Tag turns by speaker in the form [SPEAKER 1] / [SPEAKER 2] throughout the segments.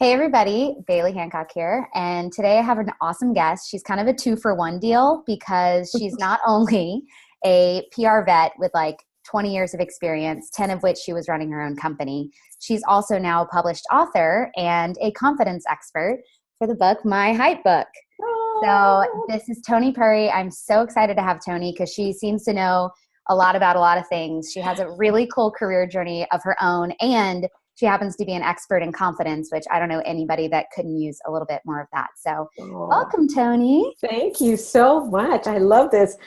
[SPEAKER 1] Hey everybody, Baily Hancock here, and today I have an awesome guest. She's kind of a 2-for-1 deal because she's not only a PR vet with like 20 years of experience, 10 of which she was running her own company. She's also now a published author and a confidence expert for the book, My Hype Book. So this is Toni Purry. I'm so excited to have Toni because she seems to know a lot about a lot of things. She has a really cool career journey of her own, and she happens to be an expert in confidence, which I don't know anybody that couldn't use a little bit more of that. So welcome, Toni.
[SPEAKER 2] Thank you so much. I love this.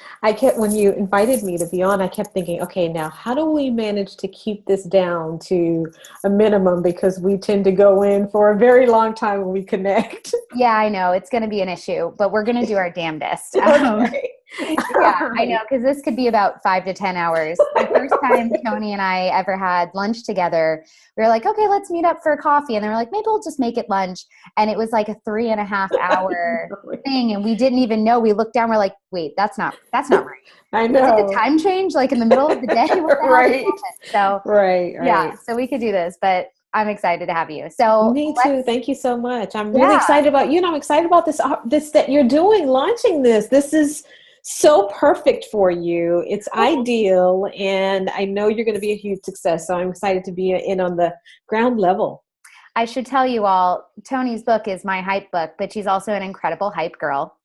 [SPEAKER 2] When you invited me to be on, I kept thinking, okay, now how do we manage to keep this down to a minimum? Because we tend to go in for a very long time when we connect.
[SPEAKER 1] Yeah, I know it's going to be an issue, but we're going to do our damnedest.
[SPEAKER 2] Okay.
[SPEAKER 1] Yeah, I know, because this could be about 5 to 10 hours. The first time Toni and I ever had lunch together, we were like, okay, let's meet up for coffee. And they were like, maybe we'll just make it lunch. And it was like a 3.5-hour thing. And we didn't even know. We looked down, we're like, wait, that's not right.
[SPEAKER 2] I know.
[SPEAKER 1] Did the time change like in the middle of the day?
[SPEAKER 2] Right.
[SPEAKER 1] So,
[SPEAKER 2] right.
[SPEAKER 1] Yeah, so we could do this, but I'm excited to have you. So
[SPEAKER 2] me too. Thank you so much. I'm really excited about you. And I'm excited about this that you're doing, launching this. This is so perfect for you. It's ideal. And I know you're going to be a huge success. So I'm excited to be in on the ground level.
[SPEAKER 1] I should tell you all, Toni's book is My Hype Book, but she's also an incredible hype girl.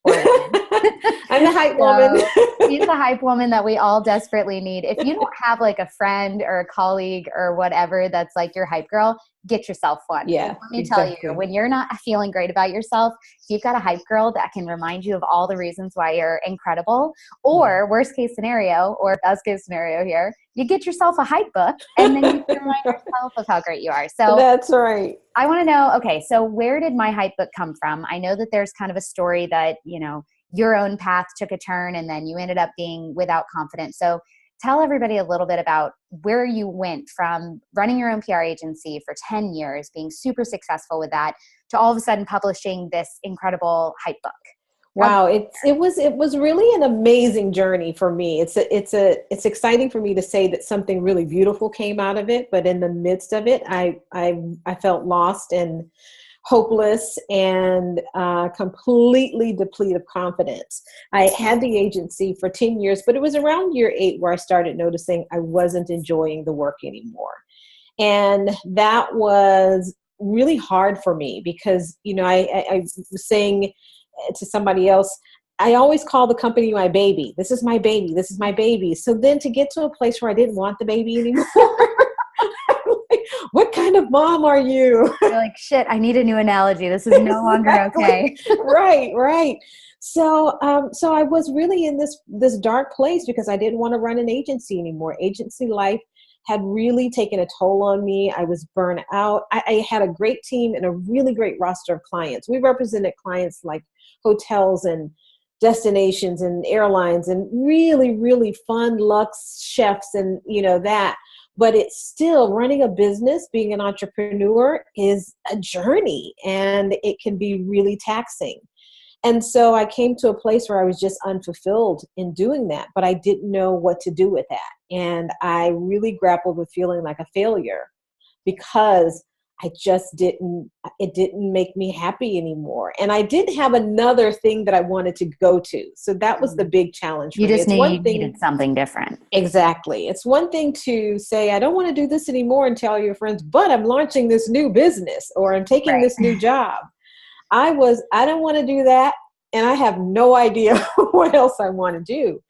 [SPEAKER 2] I'm the hype woman.
[SPEAKER 1] She's the hype woman that we all desperately need. If you don't have like a friend or a colleague or whatever that's like your hype girl, get yourself one.
[SPEAKER 2] Yeah,
[SPEAKER 1] Let me tell you, when you're not feeling great about yourself, you've got a hype girl that can remind you of all the reasons why you're incredible. Or worst case scenario, or best case scenario here, you get yourself a hype book and then you can remind yourself of how great you are. So
[SPEAKER 2] that's right.
[SPEAKER 1] I want to know, okay, so where did My Hype Book come from? I know that there's kind of a story that, your own path took a turn and then you ended up being without confidence. So tell everybody a little bit about where you went from running your own PR agency for 10 years, being super successful with that, to all of a sudden publishing this incredible hype book.
[SPEAKER 2] Wow, it was really an amazing journey for me. It's exciting for me to say that something really beautiful came out of it, but in the midst of it, I felt lost and hopeless and completely depleted of confidence. I had the agency for 10 years, but it was around year 8 where I started noticing I wasn't enjoying the work anymore. And that was really hard for me because, I was saying to somebody else, I always call the company my baby. This is my baby. This is my baby. So then to get to a place where I didn't want the baby anymore, what kind of mom are you?
[SPEAKER 1] You're like, shit, I need a new analogy. This is no longer okay.
[SPEAKER 2] Right. So I was really in this dark place because I didn't want to run an agency anymore. Agency life had really taken a toll on me. I was burnt out. I had a great team and a really great roster of clients. We represented clients like hotels and destinations and airlines and really, really fun luxe chefs and that. But it's still running a business, being an entrepreneur is a journey and it can be really taxing. And so I came to a place where I was just unfulfilled in doing that, but I didn't know what to do with that. And I really grappled with feeling like a failure because it didn't make me happy anymore. And I didn't have another thing that I wanted to go to. So that was the big challenge for me.
[SPEAKER 1] You just needed something different.
[SPEAKER 2] Exactly. It's one thing to say, I don't want to do this anymore and tell your friends, but I'm launching this new business or I'm taking this new job. I don't want to do that. And I have no idea what else I want to do.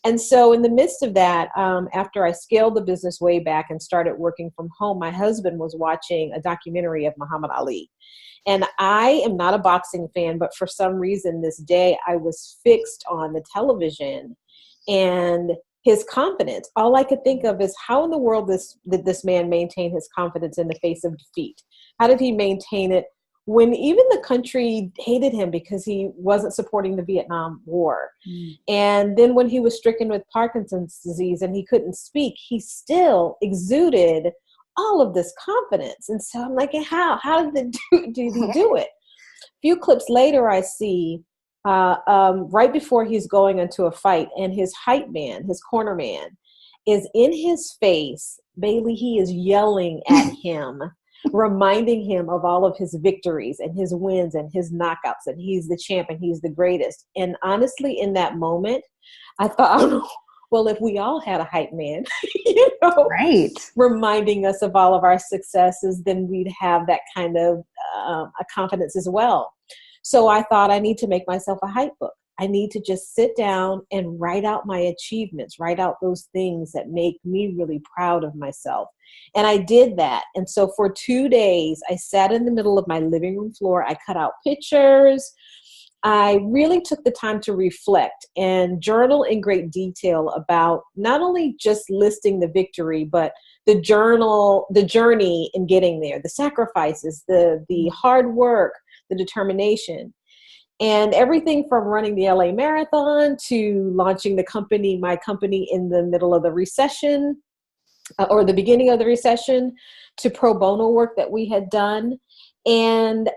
[SPEAKER 2] And so in the midst of that, after I scaled the business way back and started working from home, my husband was watching a documentary of Muhammad Ali. And I am not a boxing fan, but for some reason this day I was fixed on the television and his confidence. All I could think of is how in the world did this man maintain his confidence in the face of defeat? How did he maintain it when even the country hated him because he wasn't supporting the Vietnam War? And then when he was stricken with Parkinson's disease and he couldn't speak, he still exuded all of this confidence. And so I'm like, how did he do it? A few clips later, I see right before he's going into a fight and his hype man, his corner man, is in his face. Baily, he is yelling at him reminding him of all of his victories and his wins and his knockouts, and he's the champ and he's the greatest. And honestly, in that moment, I thought, well, if we all had a hype man,
[SPEAKER 1] Right.
[SPEAKER 2] reminding us of all of our successes, then we'd have that kind of a confidence as well. So I thought, I need to make myself a hype book. I need to just sit down and write out my achievements, write out those things that make me really proud of myself. And I did that. And so for 2 days, I sat in the middle of my living room floor. I cut out pictures. I really took the time to reflect and journal in great detail about not only just listing the victory, but the journey in getting there, the sacrifices, the hard work, the determination. And everything from running the LA Marathon to launching my company in the middle of the recession or the beginning of the recession, to pro bono work that we had done. And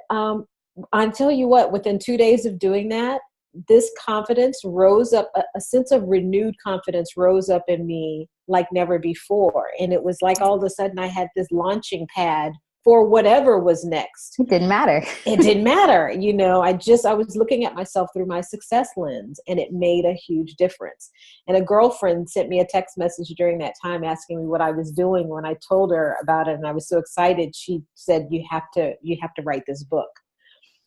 [SPEAKER 2] I tell you what, within 2 days of doing that, this confidence rose up, a sense of renewed confidence rose up in me like never before. And it was like all of a sudden I had this launching pad for whatever was next.
[SPEAKER 1] It didn't matter.
[SPEAKER 2] It didn't matter. I was looking at myself through my success lens, and it made a huge difference. And a girlfriend sent me a text message during that time asking me what I was doing. When I told her about it and I was so excited, she said, you have to write this book.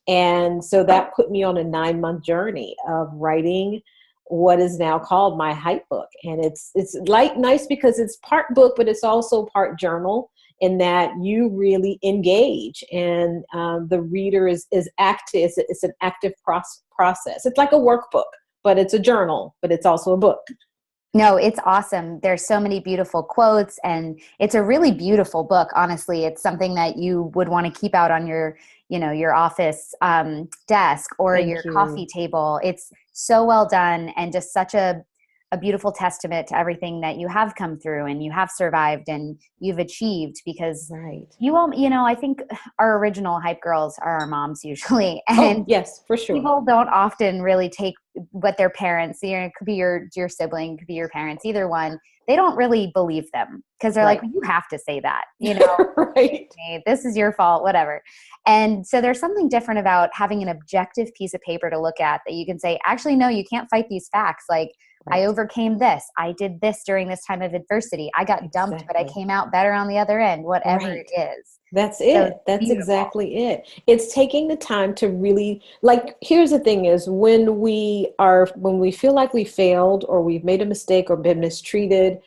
[SPEAKER 2] And so that put me on a 9-month journey of writing what is now called my hype book. And it's nice because it's part book, but it's also part journal, in that you really engage, and the reader is active. It's an active process. It's like a workbook, but it's a journal, but it's also a book.
[SPEAKER 1] No, it's awesome. There's so many beautiful quotes, and it's a really beautiful book. Honestly, it's something that you would want to keep out on your office desk or your coffee table. It's so well done, and just such a beautiful testament to everything that you have come through and you have survived and you've achieved, because you all, I think our original hype girls are our moms usually. And
[SPEAKER 2] yes, for sure.
[SPEAKER 1] People don't often really take what their parents, it could be your sibling, it could be your parents, either one. They don't really believe them because they're like, well, you have to say that,
[SPEAKER 2] right.
[SPEAKER 1] Hey, this is your fault, whatever. And so there's something different about having an objective piece of paper to look at that you can say, actually, no, you can't fight these facts. Like, I overcame this. I did this during this time of adversity. I got dumped, but I came out better on the other end, whatever it is.
[SPEAKER 2] That's it. That's beautiful. Exactly it. It's taking the time to really, here's the thing is, when we feel like we failed or we've made a mistake or been mistreated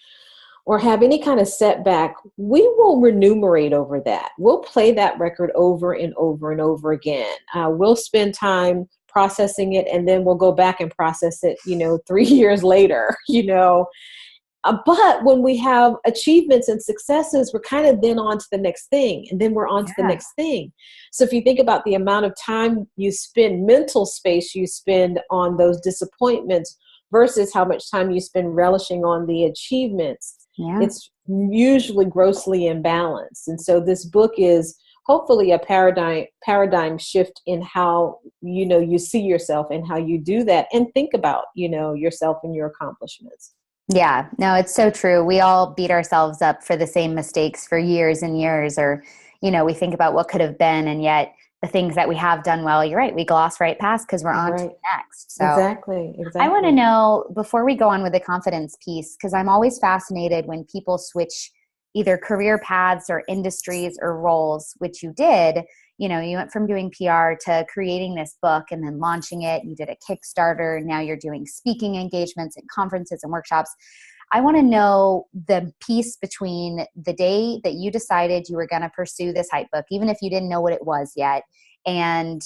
[SPEAKER 2] or have any kind of setback, we will ruminate over that. We'll play that record over and over and over again. We'll spend time processing it, and then we'll go back and process it, 3 years later, But when we have achievements and successes, we're kind of then on to the next thing, and then we're on to the next thing. So if you think about the amount of time you spend, mental space you spend on those disappointments versus how much time you spend relishing on the achievements, it's usually grossly imbalanced. And so this book is hopefully a paradigm shift in how, you see yourself and how you do that and think about, yourself and your accomplishments.
[SPEAKER 1] Yeah, no, it's so true. We all beat ourselves up for the same mistakes for years and years, or, we think about what could have been, and yet the things that we have done well, you're right, we gloss right past because we're on to the next. So
[SPEAKER 2] Exactly.
[SPEAKER 1] I want to know, before we go on with the confidence piece, because I'm always fascinated when people switch either career paths or industries or roles, which you did. You went from doing PR to creating this book and then launching it. You did a Kickstarter. Now you're doing speaking engagements and conferences and workshops. I want to know the piece between the day that you decided you were going to pursue this hype book, even if you didn't know what it was yet, and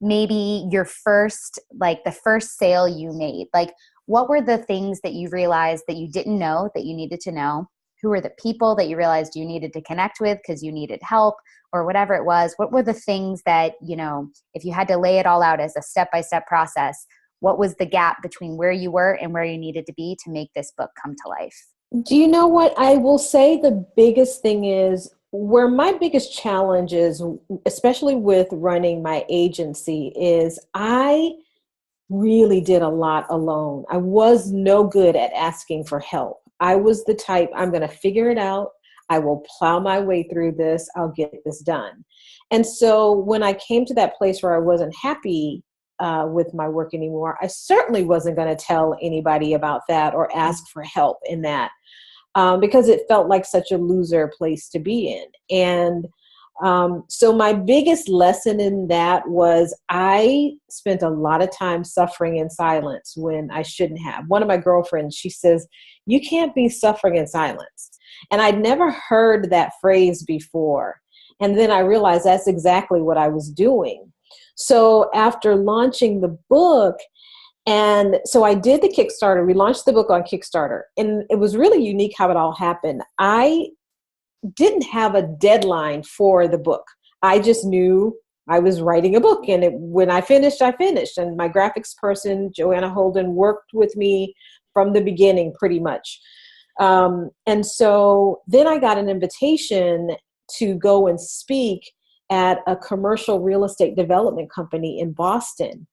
[SPEAKER 1] maybe your first, the first sale you made. Like, what were the things that you realized that you didn't know that you needed to know? Who were the people that you realized you needed to connect with because you needed help or whatever it was? What were the things that, if you had to lay it all out as a step-by-step process, what was the gap between where you were and where you needed to be to make this book come to life?
[SPEAKER 2] Do you know what I will say? The biggest thing is, where my biggest challenge is, especially with running my agency, is I really did a lot alone. I was no good at asking for help. I was the type, I'm going to figure it out. I will plow my way through this. I'll get this done. And so when I came to that place where I wasn't happy with my work anymore, I certainly wasn't going to tell anybody about that or ask for help in that, because it felt like such a loser place to be in. And so my biggest lesson in that was I spent a lot of time suffering in silence when I shouldn't have. One of my girlfriends, she says, you can't be suffering in silence. And I'd never heard that phrase before. And then I realized that's exactly what I was doing. So after launching the book, and so I did the Kickstarter, we launched the book on Kickstarter, and it was really unique how it all happened. I didn't have a deadline for the book. I just knew I was writing a book, and when I finished, I finished. And my graphics person, Joanna Holden, worked with me from the beginning pretty much. And so then I got an invitation to go and speak at a commercial real estate development company in Boston.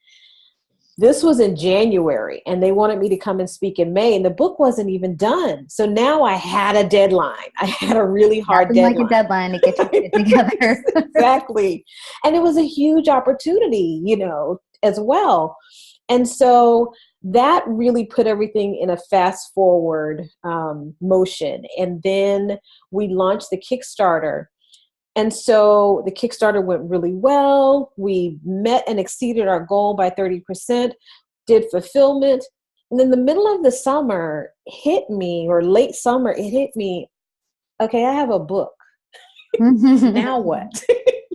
[SPEAKER 2] This was in January, and they wanted me to come and speak in May, and the book wasn't even done. So now I had a deadline. I had a really hard deadline.
[SPEAKER 1] Like a deadline to get your shit together.
[SPEAKER 2] Exactly. And it was a huge opportunity, as well. And so that really put everything in a fast forward motion. And then we launched the Kickstarter. And so the Kickstarter went really well. We met and exceeded our goal by 30%, did fulfillment. And then the middle of the summer hit me, or late summer, it hit me, okay, I have a book. Now what?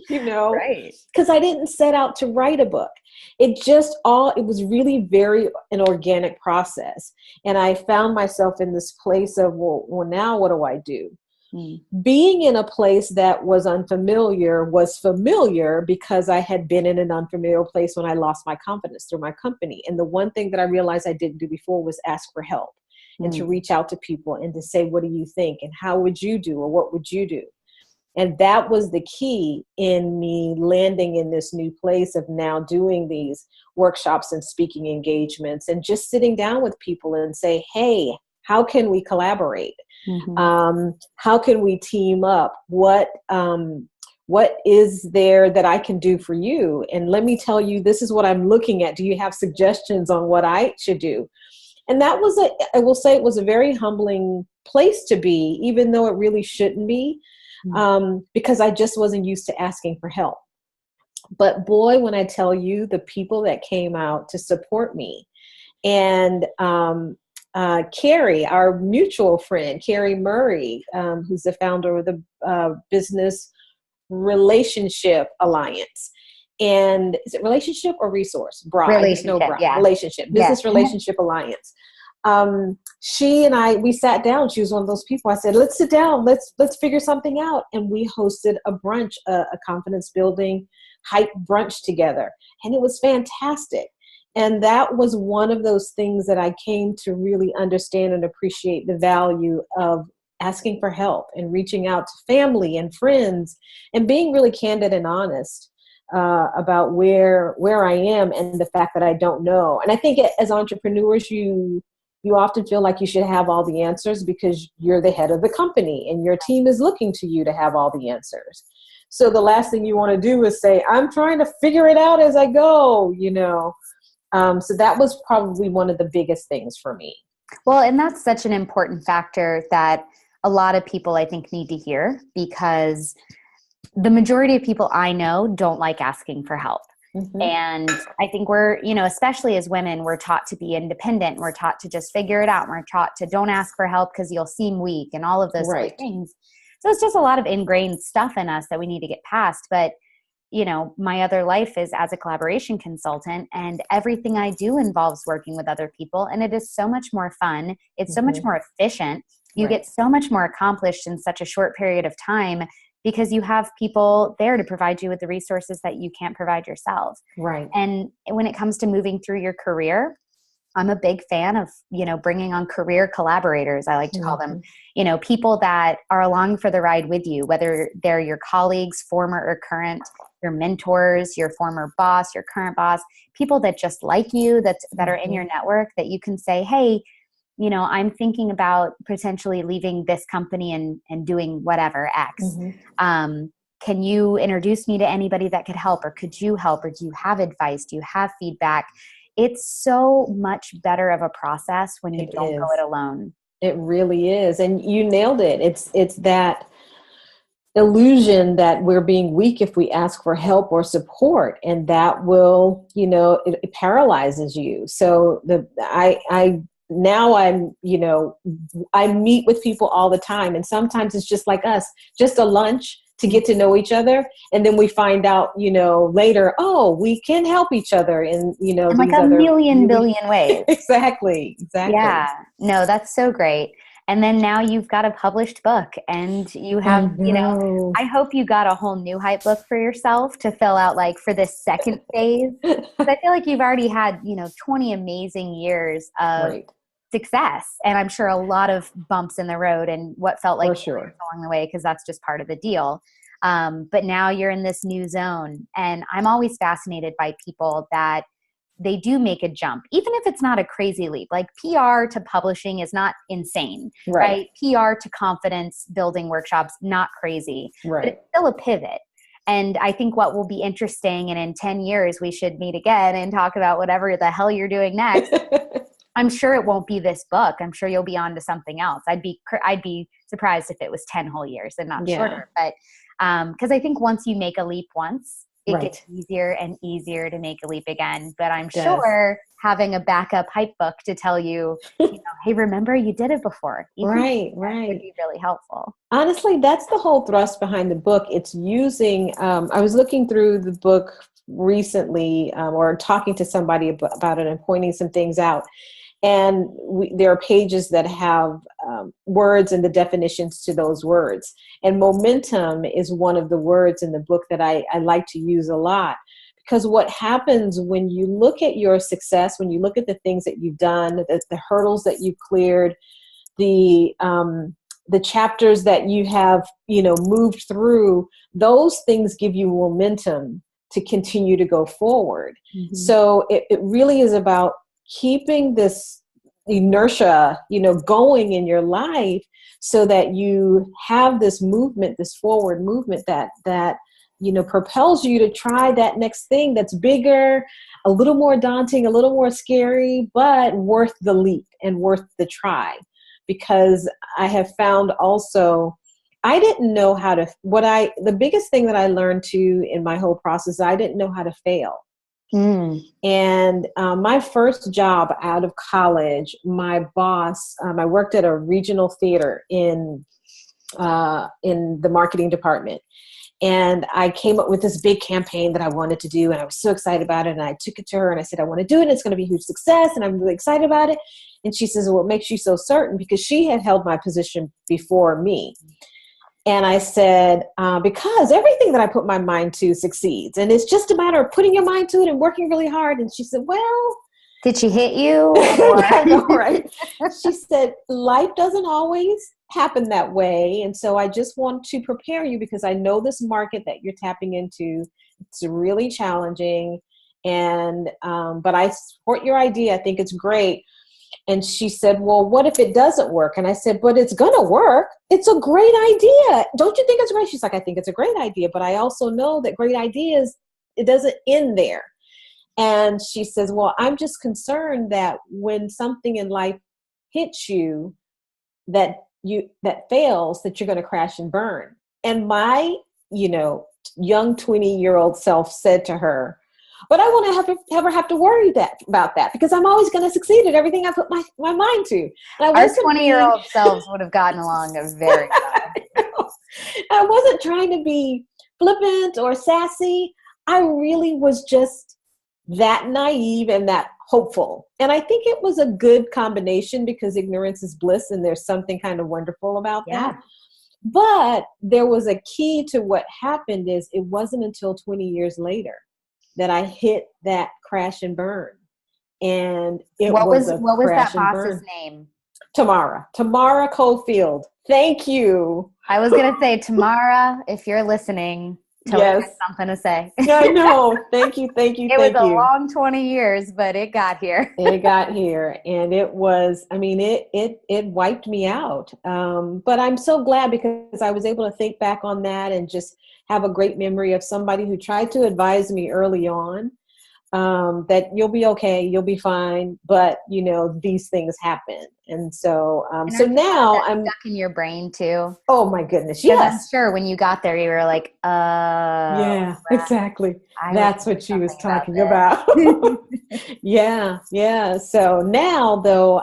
[SPEAKER 1] Right.
[SPEAKER 2] Because I didn't set out to write a book. It was really very an organic process. And I found myself in this place of, well, now what do I do? Being in a place that was unfamiliar was familiar because I had been in an unfamiliar place when I lost my confidence through my company. And the one thing that I realized I didn't do before was ask for help and to reach out to people and to say, what do you think? And how would you do? Or what would you do? And that was the key in me landing in this new place of now doing these workshops and speaking engagements and just sitting down with people and say, hey, how can we collaborate? How can we team up? What is there that I can do for you? And let me tell you, this is what I'm looking at. Do you have suggestions on what I should do? And that was I will say it was a very humbling place to be, even though it really shouldn't be, because I just wasn't used to asking for help. But boy, when I tell you the people that came out to support me, and Carrie, our mutual friend, Carrie Murray, who's the founder of the Business Relationship Alliance. And is it relationship or resource?
[SPEAKER 1] Relationship, yeah.
[SPEAKER 2] Relationship, Business Relationship Alliance. She and I, we sat down. She was one of those people. I said, let's sit down. Let's figure something out. And we hosted a brunch, a confidence building hype brunch together. And it was fantastic. And that was one of those things that I came to really understand and appreciate the value of asking for help and reaching out to family and friends and being really candid and honest about where I am and the fact that I don't know. And I think as entrepreneurs, you often feel like you should have all the answers because you're the head of the company and your team is looking to you to have all the answers. So the last thing you want to do is say, I'm trying to figure it out as I go, So that was probably one of the biggest things for me.
[SPEAKER 1] Well, and that's such an important factor that a lot of people, I think, need to hear, because the majority of people I know don't like asking for help. And I think we're, especially as women, we're taught to be independent. We're taught to just figure it out. We're taught to don't ask for help because you'll seem weak and all of those things. So it's just a lot of ingrained stuff in us that we need to get past. But my other life is as a collaboration consultant, and everything I do involves working with other people. And it is so much more fun. It's so much more efficient. You get so much more accomplished in such a short period of time because you have people there to provide you with the resources that you can't provide yourself.
[SPEAKER 2] Right.
[SPEAKER 1] And when it comes to moving through your career, I'm a big fan of, bringing on career collaborators, I like to call them, people that are along for the ride with you, whether they're your colleagues, former or current, your mentors, your former boss, your current boss, people that just like you, that are in your network, that you can say, hey, I'm thinking about potentially leaving this company and doing whatever X.
[SPEAKER 2] Mm-hmm.
[SPEAKER 1] Can you introduce me to anybody that could help, or could you help, or do you have advice? Do you have feedback? It's so much better of a process when you don't go it alone.
[SPEAKER 2] It really is. And you nailed it. It's that illusion that we're being weak if we ask for help or support, and that will, it paralyzes you. So now I meet with people all the time, and sometimes it's just like us, just a lunch to get to know each other. And then we find out, later, oh, we can help each other in,
[SPEAKER 1] in like a million billion ways.
[SPEAKER 2] Exactly.
[SPEAKER 1] Yeah, no, that's so great. And then now you've got a published book, and you have, I hope you got a whole new hype book for yourself to fill out like for this second phase. Because I feel like you've already had, 20 amazing years of success. And I'm sure a lot of bumps in the road and what felt like along the way, because that's just part of the deal. But now you're in this new zone. And I'm always fascinated by people that they do make a jump, even if it's not a crazy leap. Like PR to publishing is not insane, right? PR to confidence building workshops, not crazy, but it's still a pivot. And I think what will be interesting, and in 10 years, we should meet again and talk about whatever the hell you're doing next. I'm sure it won't be this book. I'm sure you'll be on to something else. I'd be surprised if it was 10 whole years and not shorter. But because I think once you make a leap once, it gets easier and easier to make a leap again. But I'm sure having a backup hype book to tell you, hey, remember you did it before.
[SPEAKER 2] Right.
[SPEAKER 1] Would be really helpful.
[SPEAKER 2] Honestly, that's the whole thrust behind the book. It's using, I was looking through the book recently or talking to somebody about it and pointing some things out. And there are pages that have words and the definitions to those words. And momentum is one of the words in the book that I like to use a lot. Because what happens when you look at your success, when you look at the things that you've done, the hurdles that you've cleared, the chapters that you have, moved through, those things give you momentum to continue to go forward. Mm-hmm. So it really is about keeping this inertia, going in your life so that you have this movement, this forward movement that propels you to try that next thing that's bigger, a little more daunting, a little more scary, but worth the leap and worth the try. Because I have found also, I didn't know how to, the biggest thing that I learned too in my whole process, I didn't know how to fail. And my first job out of college, my boss, I worked at a regional theater in the marketing department. And I came up with this big campaign that I wanted to do. And I was so excited about it. And I took it to her and I said, I want to do it. It's going to be a huge success. And I'm really excited about it. And she says, well, what makes you so certain? Because she had held my position before me. And I said, because everything that I put my mind to succeeds. And it's just a matter of putting your mind to it and working really hard. And she said, well.
[SPEAKER 1] Did she hit you?
[SPEAKER 2] I know, right? She said, life doesn't always happen that way. And so I just want to prepare you because I know this market that you're tapping into. It's really challenging. And, but I support your idea. I think it's great. And she said, well, what if it doesn't work? And I said, but it's going to work. It's a great idea. Don't you think it's great? She's like, I think it's a great idea. But I also know that great ideas, it doesn't end there. And she says, well, I'm just concerned that when something in life hits you that fails, that you're going to crash and burn. And my, young 20-year-old self said to her, but I won't ever have to worry about that because I'm always going to succeed at everything I put my mind to. And
[SPEAKER 1] our 20-year-old selves would have gotten along very well.
[SPEAKER 2] I wasn't trying to be flippant or sassy. I really was just that naive and that hopeful. And I think it was a good combination because ignorance is bliss and there's something kind of wonderful about that. But there was a key to what happened is it wasn't until 20 years later that I hit that crash and burn. And
[SPEAKER 1] what was that boss's name?
[SPEAKER 2] Tamara Cofield. Thank you.
[SPEAKER 1] I was going to say, Tamara, if you're listening, Toni
[SPEAKER 2] Yes.
[SPEAKER 1] has something to say.
[SPEAKER 2] I know. Thank you. Thank you.
[SPEAKER 1] It was
[SPEAKER 2] Thank
[SPEAKER 1] a
[SPEAKER 2] you.
[SPEAKER 1] long 20 years, but it got here.
[SPEAKER 2] It got here, and it was, I mean, it wiped me out. But I'm so glad because I was able to think back on that and just have a great memory of somebody who tried to advise me early on, that you'll be okay, you'll be fine, but you know, these things happen. And so,
[SPEAKER 1] And
[SPEAKER 2] so
[SPEAKER 1] aren't you glad
[SPEAKER 2] now
[SPEAKER 1] that's
[SPEAKER 2] I'm,
[SPEAKER 1] stuck in your brain too?
[SPEAKER 2] oh my goodness.
[SPEAKER 1] Because I'm
[SPEAKER 2] Yes.
[SPEAKER 1] sure when you got there, you were like,
[SPEAKER 2] Yeah, exactly.
[SPEAKER 1] I would
[SPEAKER 2] That's
[SPEAKER 1] do
[SPEAKER 2] what she was
[SPEAKER 1] something about
[SPEAKER 2] talking about.
[SPEAKER 1] this.
[SPEAKER 2] Yeah. Yeah. So now though,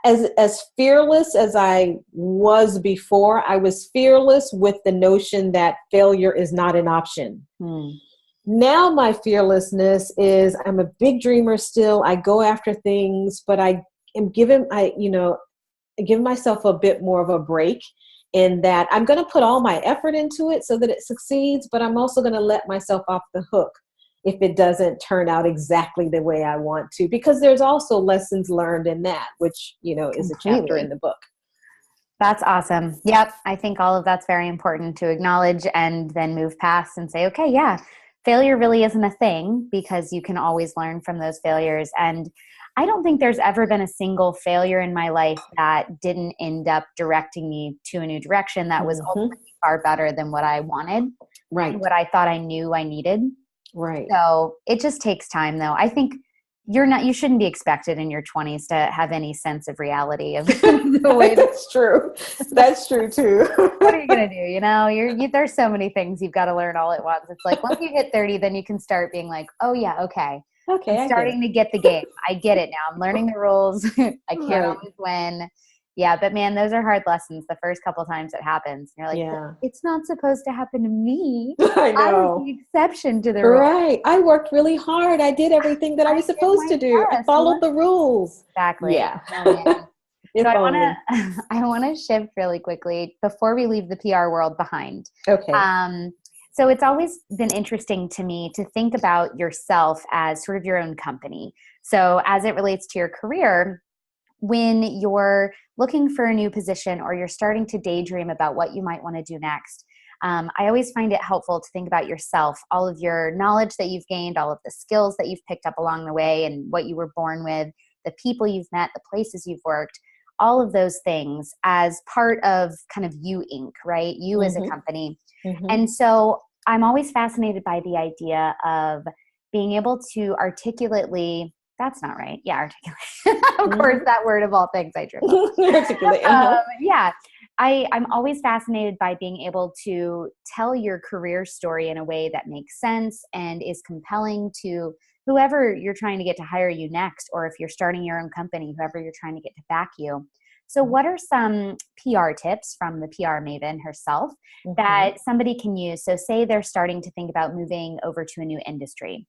[SPEAKER 2] as fearless as I was before, I was fearless with the notion that failure is not an option. Now my fearlessness is I'm a big dreamer still. I go after things, but I give myself a bit more of a break in that I'm going to put all my effort into it so that it succeeds, but I'm also going to let myself off the hook if it doesn't turn out exactly the way I want to, because there's also lessons learned in that, which, you know, is a chapter in the book.
[SPEAKER 1] That's awesome. Yep. I think all of that's very important to acknowledge and then move past and say, okay, yeah, failure really isn't a thing, because you can always learn from those failures. And I don't think there's ever been a single failure in my life that didn't end up directing me to a new direction that was ultimately far better than what I wanted,
[SPEAKER 2] right?
[SPEAKER 1] What I thought I knew I needed.
[SPEAKER 2] Right.
[SPEAKER 1] So it just takes time, though. I think you shouldn't be expected in your 20s to have any sense of reality of the way.
[SPEAKER 2] That's true. That's true too.
[SPEAKER 1] What are you going to do? You know, there's so many things you've got to learn all at once. It's like once you hit 30, then you can start being like, oh yeah, okay. I'm starting to get the game. I get it now. I'm learning the rules. I can't always win. Yeah, but man, those are hard lessons the first couple of times it happens. And you're like, it's not supposed to happen to me.
[SPEAKER 2] I know.
[SPEAKER 1] I was the exception to the rule.
[SPEAKER 2] Right. I worked really hard. I did everything that I was supposed to do. I followed the rules.
[SPEAKER 1] Exactly.
[SPEAKER 2] Yeah.
[SPEAKER 1] So I want to shift really quickly before we leave the PR world behind.
[SPEAKER 2] Okay.
[SPEAKER 1] So it's always been interesting to me to think about yourself as sort of your own company. So as it relates to your career, when you're looking for a new position or you're starting to daydream about what you might want to do next, I always find it helpful to think about yourself, all of your knowledge that you've gained, all of the skills that you've picked up along the way, and what you were born with, the people you've met, the places you've worked, all of those things as part of kind of you Inc., right? You as a company. And so I'm always fascinated by the idea of being able to articulately, that's not right. Yeah, articulate. Of course, that word of all things I trip on. Articulate. Yeah. I'm always fascinated by being able to tell your career story in a way that makes sense and is compelling to whoever you're trying to get to hire you next, or if you're starting your own company, whoever you're trying to get to back you. So what are some PR tips from the PR maven herself that somebody can use? So say they're starting to think about moving over to a new industry,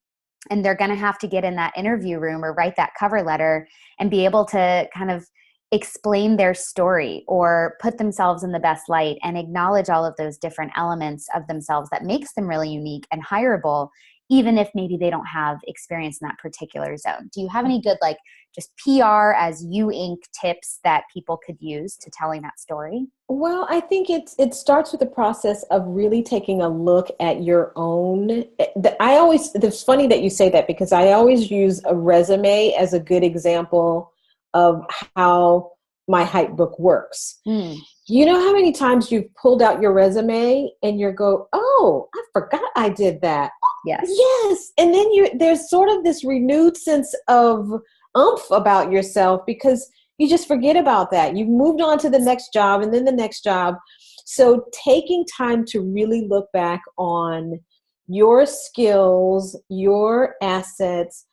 [SPEAKER 1] and they're going to have to get in that interview room or write that cover letter and be able to kind of explain their story or put themselves in the best light and acknowledge all of those different elements of themselves that makes them really unique and hireable, even if maybe they don't have experience in that particular zone. Do you have any good, like, just PR as you Inc. tips that people could use to telling that story?
[SPEAKER 2] Well, I think it starts with the process of really taking a look at your own. It's funny that you say that, because I always use a resume as a good example of how my hype book works. You know how many times you've pulled out your resume and you go, oh, I forgot I did that. Yes. And then there's sort of this renewed sense of oomph about yourself, because you just forget about that. You've moved on to the next job and then the next job. So taking time to really look back on your skills, your assets,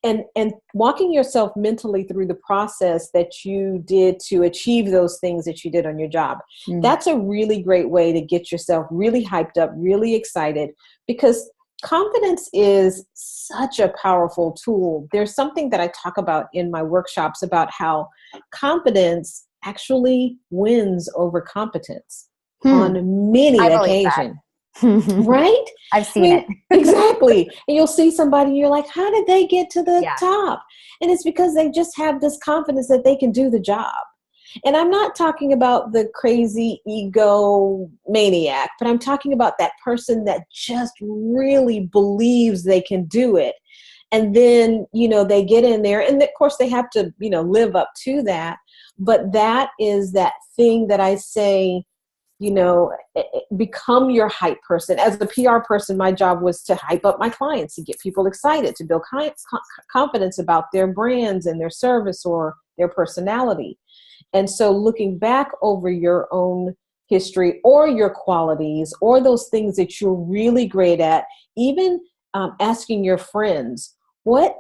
[SPEAKER 2] and walking yourself mentally through the process that you did to achieve those things that you did on your job. That's a really great way to get yourself really hyped up, really excited, because confidence is such a powerful tool. There's something that I talk about in my workshops about how confidence actually wins over competence on many occasions. Right?
[SPEAKER 1] I've seen it.
[SPEAKER 2] Exactly. And you'll see somebody and you're like, how did they get to the top? And it's because they just have this confidence that they can do the job. And I'm not talking about the crazy ego maniac, but I'm talking about that person that just really believes they can do it. And then, they get in there, and of course they have to, live up to that. But that is that thing that I say, become your hype person. As a PR person, my job was to hype up my clients, to get people excited, to build confidence about their brands and their service or their personality. And so looking back over your own history or your qualities or those things that you're really great at, even asking your friends, what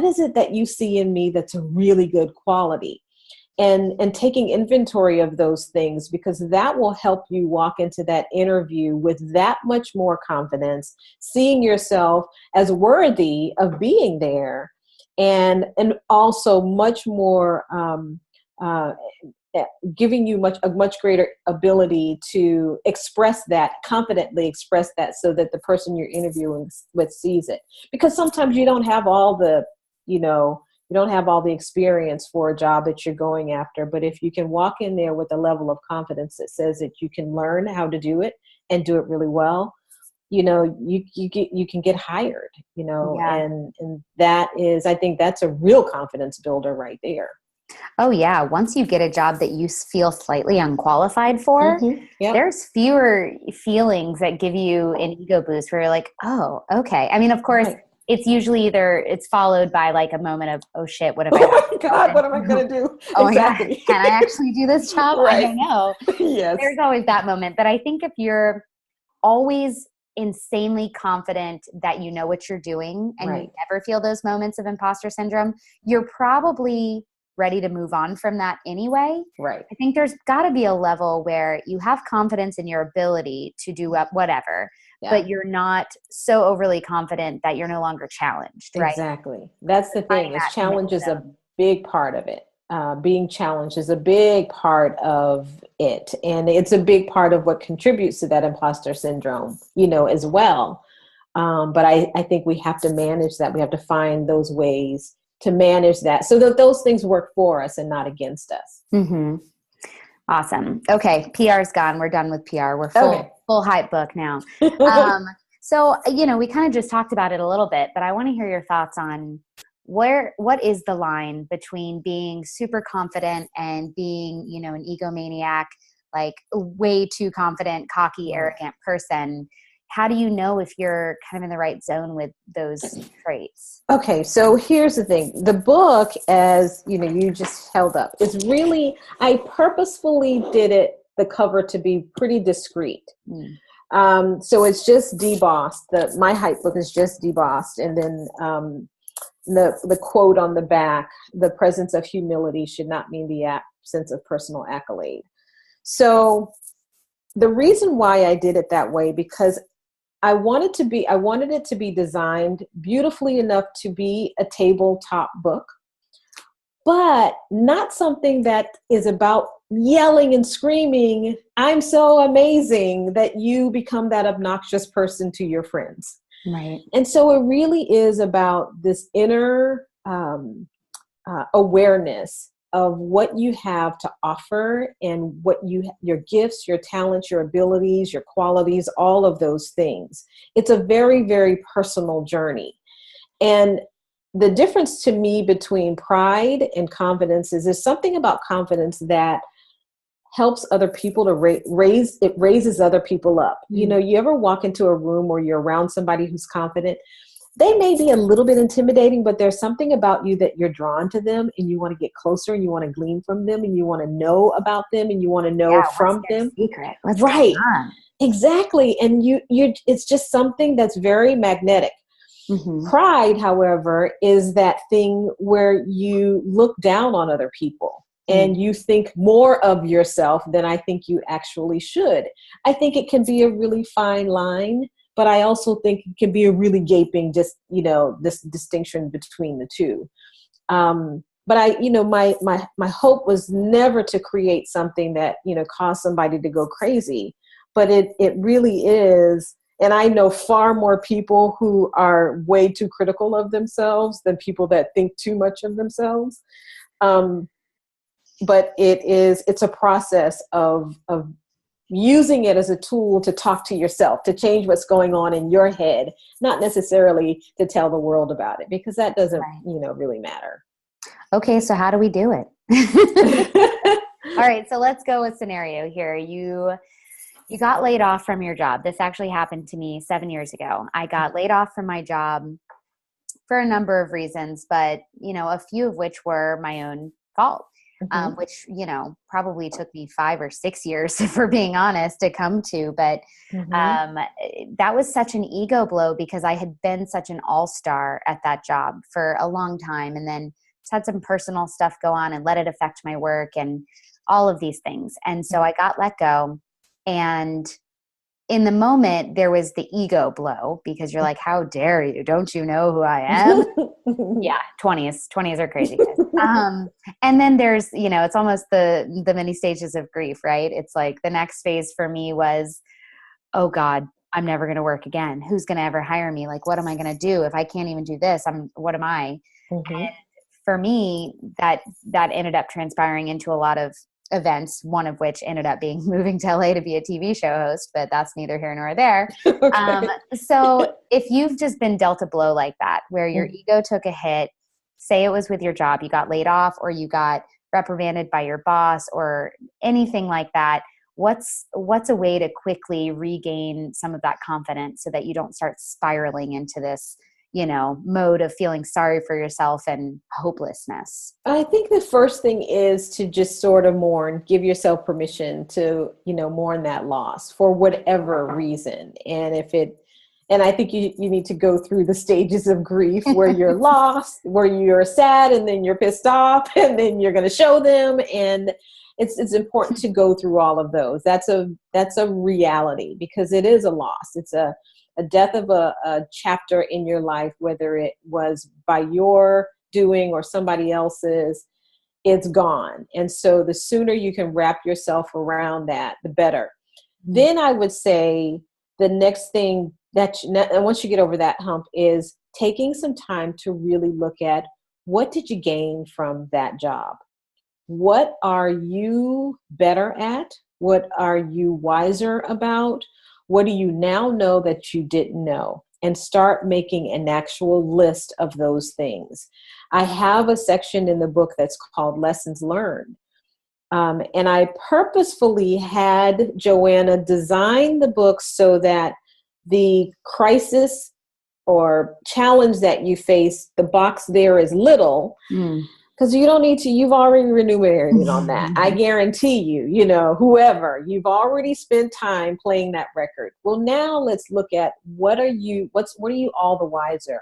[SPEAKER 2] is it that you see in me that's a really good quality? And taking inventory of those things, because that will help you walk into that interview with that much more confidence, seeing yourself as worthy of being there, and also much more giving you a much greater ability to confidently express that, so that the person you're interviewing with sees it. Because sometimes you don't have all the, you don't have all the experience for a job that you're going after. But if you can walk in there with a level of confidence that says that you can learn how to do it and do it really well, you can get hired,
[SPEAKER 1] Yeah.
[SPEAKER 2] and that is, I think that's a real confidence builder right there.
[SPEAKER 1] Oh yeah. Once you get a job that you feel slightly unqualified for,
[SPEAKER 2] Yep.
[SPEAKER 1] there's fewer feelings that give you an ego boost where you're like, oh, okay. I mean, of course,
[SPEAKER 2] Right.
[SPEAKER 1] it's usually it's followed by like a moment of, oh shit, what have I
[SPEAKER 2] Oh my God, what am I going to do?
[SPEAKER 1] Oh
[SPEAKER 2] Exactly.
[SPEAKER 1] my God, can I actually do this job?
[SPEAKER 2] Right.
[SPEAKER 1] I don't know.
[SPEAKER 2] Yes.
[SPEAKER 1] There's always that moment. But I think if you're always insanely confident that you know what you're doing and
[SPEAKER 2] Right.
[SPEAKER 1] you never feel those moments of imposter syndrome, you're probably ready to move on from that anyway.
[SPEAKER 2] Right.
[SPEAKER 1] I think there's got to be a level where you have confidence in your ability to do whatever, but you're not so overly confident that you're no longer challenged, right?
[SPEAKER 2] Exactly. That's the thing, is challenge is a big part of it. Being challenged is a big part of it. And it's a big part of what contributes to that imposter syndrome, as well. But I think we have to manage that. We have to find those ways to manage that so that those things work for us and not against us.
[SPEAKER 1] Mm-hmm. Awesome. Okay. PR's gone. We're done with PR. We're full hype book now. So, we kind of just talked about it a little bit, but I want to hear your thoughts on what is the line between being super confident and being, an egomaniac, like way too confident, cocky, arrogant person. How do you know if you're kind of in the right zone with those traits?
[SPEAKER 2] Okay, so here's the thing. The book, as you just held up, is really, I purposefully did the cover to be pretty discreet. So it's just debossed. My hype book is just debossed. And then the quote on the back, the presence of humility should not mean the absence of personal accolade. So the reason why I did it that way, because I wanted it to be designed beautifully enough to be a tabletop book, but not something that is about yelling and screaming, I'm so amazing, that you become that obnoxious person to your friends.
[SPEAKER 1] Right.
[SPEAKER 2] And so it really is about this inner awareness of what you have to offer and what your gifts, your talents, your abilities, your qualities, all of those things. It's a very, very personal journey. And the difference to me between pride and confidence is there's something about confidence that helps other people to raises other people up. You ever walk into a room where you're around somebody who's confident? They may be a little bit intimidating, but there's something about you that you're drawn to them and you want to get closer and you want to glean from them and you want to know about them and you want to know from them.
[SPEAKER 1] Secret. What's
[SPEAKER 2] right.
[SPEAKER 1] going on?
[SPEAKER 2] Exactly. And it's just something that's very magnetic. Mm-hmm. Pride, however, is that thing where you look down on other people and you think more of yourself than I think you actually should. I think it can be a really fine line, but I also think it can be a really gaping, just, this distinction between the two. But my hope was never to create something that, caused somebody to go crazy, but it really is. And I know far more people who are way too critical of themselves than people that think too much of themselves. but it's a process of using it as a tool to talk to yourself, to change what's going on in your head, not necessarily to tell the world about it, because that doesn't, really matter.
[SPEAKER 1] Okay, so how do we do it? All right, so let's go with scenario here. You got laid off from your job. This actually happened to me 7 years ago. I got laid off from my job for a number of reasons, but, a few of which were my own fault. Which, probably took me 5 or 6 years, if we're being honest, to come to. But that was such an ego blow because I had been such an all-star at that job for a long time, and then had some personal stuff go on and let it affect my work and all of these things. And so I got let go. And in the moment, there was the ego blow because you're like, how dare you? Don't you know who I am? Yeah, 20s are crazy. And then there's, it's almost the many stages of grief, right? It's like the next phase for me was, oh God, I'm never going to work again. Who's going to ever hire me? Like, what am I going to do if I can't even do this? What am I? And for me, that ended up transpiring into a lot of events, one of which ended up being moving to LA to be a TV show host, but that's neither here nor there. Okay. So if you've just been dealt a blow like that, where your ego took a hit, say it was with your job, you got laid off or you got reprimanded by your boss or anything like that, what's a way to quickly regain some of that confidence so that you don't start spiraling into this mode of feeling sorry for yourself and hopelessness?
[SPEAKER 2] I think the first thing is to just sort of give yourself permission to, mourn that loss for whatever reason. And I think you need to go through the stages of grief where you're lost, where you're sad, and then you're pissed off, and then you're going to show them. And it's important to go through all of those. That's a reality because it is a loss. It's a death of a chapter in your life, whether it was by your doing or somebody else's, it's gone. And so the sooner you can wrap yourself around that, the better. Then I would say the next thing and once you get over that hump is taking some time to really look at what did you gain from that job? What are you better at? What are you wiser about? What do you now know that you didn't know? And start making an actual list of those things. I have a section in the book that's called Lessons Learned. And I purposefully had Joanna design the book so that the crisis or challenge that you face, the box there is little. Because you don't need to, you've already remunerated on that. I guarantee you, whoever, you've already spent time playing that record. Well, now let's look at what are you all the wiser?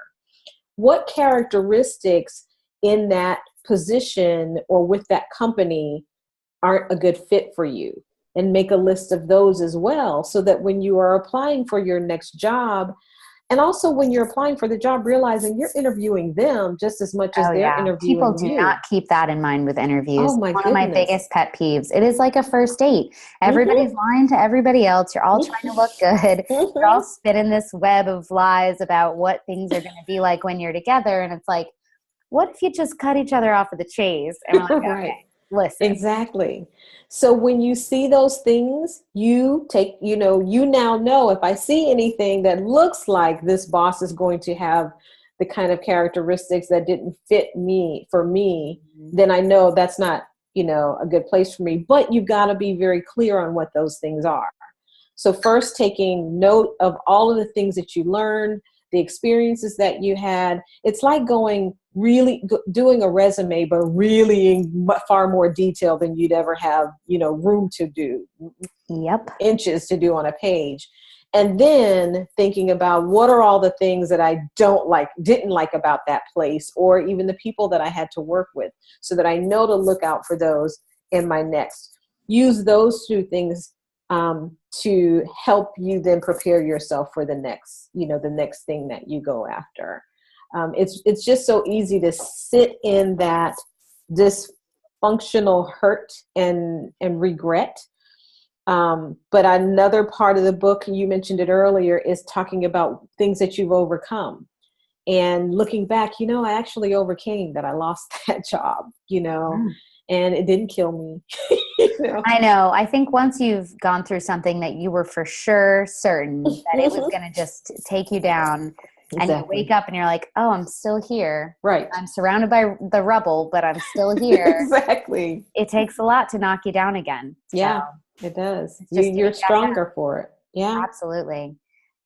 [SPEAKER 2] What characteristics in that position or with that company aren't a good fit for you? And make a list of those as well, so that when you are applying for your next job, and also when you're applying for the job, realizing you're interviewing them just as much as they're interviewing
[SPEAKER 1] People do
[SPEAKER 2] you.
[SPEAKER 1] not keep that in mind with interviews.
[SPEAKER 2] Oh my
[SPEAKER 1] One
[SPEAKER 2] goodness.
[SPEAKER 1] of my biggest pet peeves. It is like a first date. Everybody's lying to everybody else. You're all trying to look good. You're all spinning this web of lies about what things are going to be like when you're together. And it's like, what if you just cut each other off at the chase? And we're like, okay, listen.
[SPEAKER 2] Exactly. So when you see those things, you take, you now know if I see anything that looks like this boss is going to have the kind of characteristics that didn't fit for me, then I know that's not, a good place for me. But you've got to be very clear on what those things are. So first, taking note of all of the things that you learned, the experiences that you had. It's like doing a resume, but really in far more detail than you'd ever have, room to do.
[SPEAKER 1] Yep.
[SPEAKER 2] Inches to do on a page. And then thinking about what are all the things that I didn't like about that place, or even the people that I had to work with, so that I know to look out for those in my next. Use those two things to help you then prepare yourself for the next thing that you go after. It's just so easy to sit in that dysfunctional hurt and regret. But another part of the book, you mentioned it earlier, is talking about things that you've overcome. And looking back, I actually overcame that. I lost that job, and it didn't kill me.
[SPEAKER 1] I know. I think once you've gone through something that you were for sure certain that it was going to just take you down, and you wake up and you're like, oh, I'm still here.
[SPEAKER 2] Right.
[SPEAKER 1] I'm surrounded by the rubble, but I'm still here.
[SPEAKER 2] Exactly.
[SPEAKER 1] It takes a lot to knock you down again.
[SPEAKER 2] Yeah, it does.
[SPEAKER 1] Just
[SPEAKER 2] You're stronger for it. Yeah.
[SPEAKER 1] Absolutely.